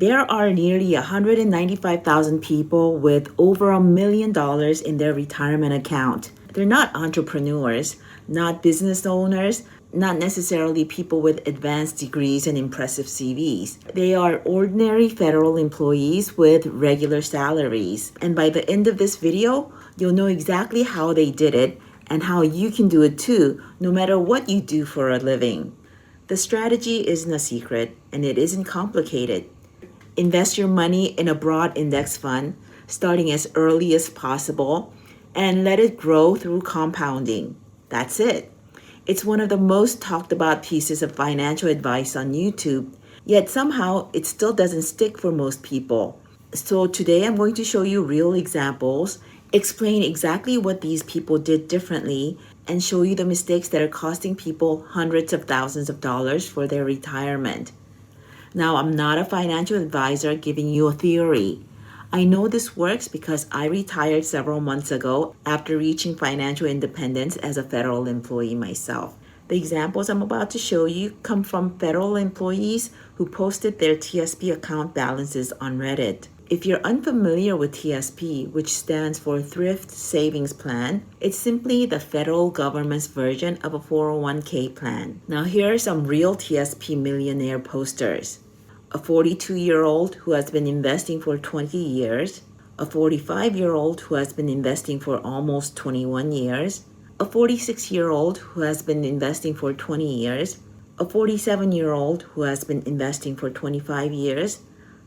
There are nearly 195,000 people with over $1 million in their retirement account. They're not entrepreneurs, not business owners, not necessarily people with advanced degrees and impressive CVs. They are ordinary federal employees with regular salaries. And by the end of this video, you'll know exactly how they did it and how you can do it too, no matter what you do for a living. The strategy isn't a secret, and it isn't complicated. Invest your money in a broad index fund, starting as early as possible, and let it grow through compounding. That's it. It's one of the most talked about pieces of financial advice on YouTube, yet somehow it still doesn't stick for most people. So today I'm going to show you real examples, explain exactly what these people did differently, and show you the mistakes that are costing people hundreds of thousands of dollars for their retirement. Now, I'm not a financial advisor giving you a theory. I know this works because I retired several months ago after reaching financial independence as a federal employee myself. The examples I'm about to show you come from federal employees who posted their TSP account balances on Reddit. If you're unfamiliar with TSP, which stands for Thrift Savings Plan, it's simply the federal government's version of a 401k plan. Now here are some real TSP millionaire posters. A 42-year-old who has been investing for 20 years, a 45-year-old who has been investing for almost 21 years, a 46-year-old who has been investing for 20 years, a 47-year-old who has been investing for 25 years,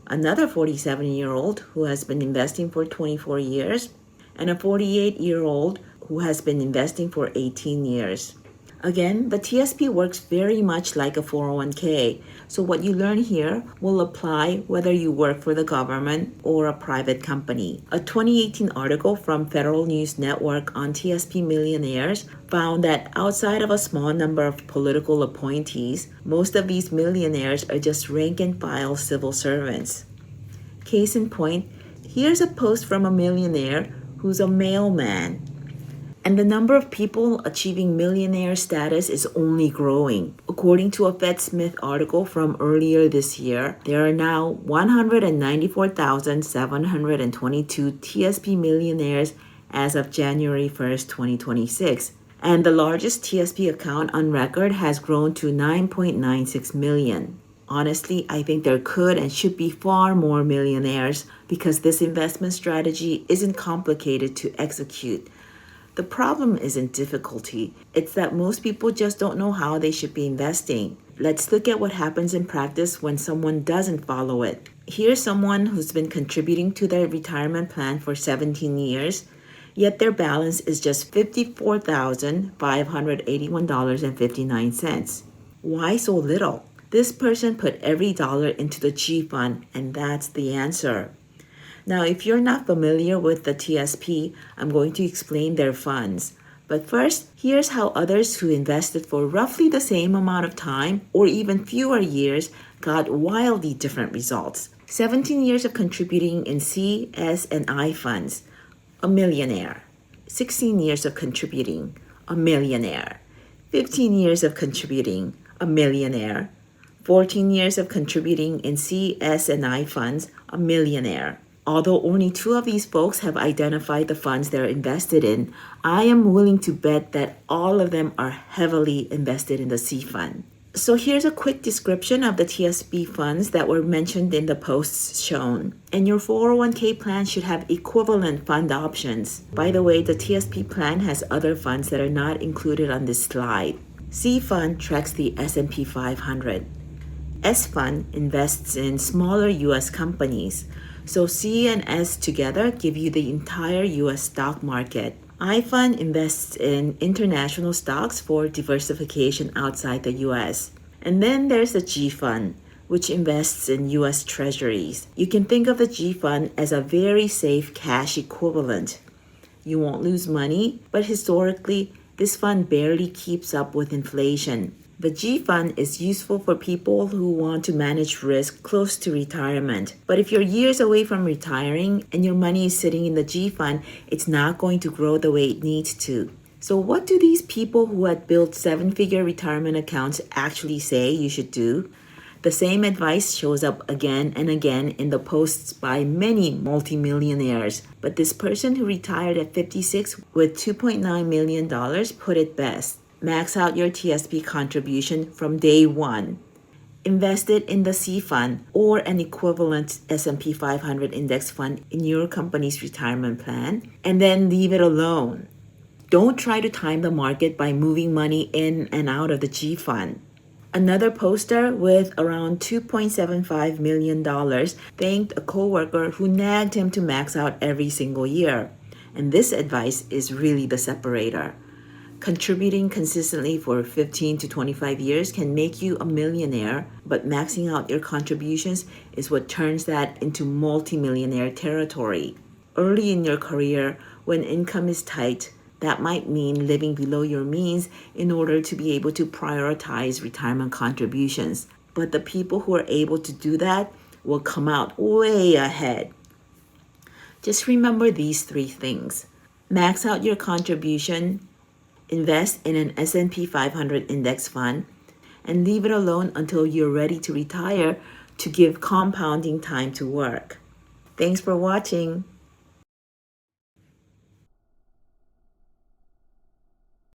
another 47-year-old who has been investing for 24 years, and a 48-year-old who has been investing for 18 years. Again, the TSP works very much like a 401k, so what you learn here will apply whether you work for the government or a private company. A 2018 article from Federal News Network on TSP Millionaires found that outside of a small number of political appointees, most of these millionaires are just rank-and-file civil servants. Case in point, here's a post from a millionaire who's a mailman. And the number of people achieving millionaire status is only growing. According to a Fed Smith article from earlier this year, there are now 194,722 TSP millionaires as of January 1st, 2026. And the largest TSP account on record has grown to 9.96 million. Honestly, I think there could and should be far more millionaires because this investment strategy isn't complicated to execute. The problem isn't difficulty, it's that most people just don't know how they should be investing. Let's look at what happens in practice when someone doesn't follow it. Here's someone who's been contributing to their retirement plan for 17 years, yet their balance is just $54,581.59. Why so little? This person put every dollar into the G fund, and that's the answer. Now, if you're not familiar with the TSP, I'm going to explain their funds. But first, here's how others who invested for roughly the same amount of time or even fewer years got wildly different results. 17 years of contributing in C, S, and I funds, a millionaire. 16 years of contributing, a millionaire. 15 years of contributing, a millionaire. 14 years of contributing in C, S, and I funds, a millionaire. Although only 2 of these folks have identified the funds they're invested in, I am willing to bet that all of them are heavily invested in the C fund. So here's a quick description of the TSP funds that were mentioned in the posts shown. And your 401k plan should have equivalent fund options. By the way, the TSP plan has other funds that are not included on this slide. C fund tracks the S&P 500. S fund invests in smaller U.S. companies. So C and S together give you the entire U.S. stock market. I fund invests in international stocks for diversification outside the U.S. And then there's the G fund, which invests in U.S. treasuries. You can think of the G fund as a very safe cash equivalent. You won't lose money, but historically, this fund barely keeps up with inflation. The G fund is useful for people who want to manage risk close to retirement. But if you're years away from retiring and your money is sitting in the G fund, it's not going to grow the way it needs to. So what do these people who had built 7-figure retirement accounts actually say you should do? The same advice shows up again and again in the posts by many multimillionaires. But this person who retired at 56 with $2.9 million put it best. Max out your TSP contribution from day one. Invest it in the C fund or an equivalent S&P 500 index fund in your company's retirement plan, and then leave it alone. Don't try to time the market by moving money in and out of the G fund. Another poster with around $2.75 million thanked a coworker who nagged him to max out every single year. And this advice is really the separator. Contributing consistently for 15 to 25 years can make you a millionaire, but maxing out your contributions is what turns that into multimillionaire territory. Early in your career, when income is tight, that might mean living below your means in order to be able to prioritize retirement contributions. But the people who are able to do that will come out way ahead. Just remember these three things. Max out your contribution, invest in an S&P 500 index fund, and leave it alone until you're ready to retire to give compounding time to work. Thanks for watching.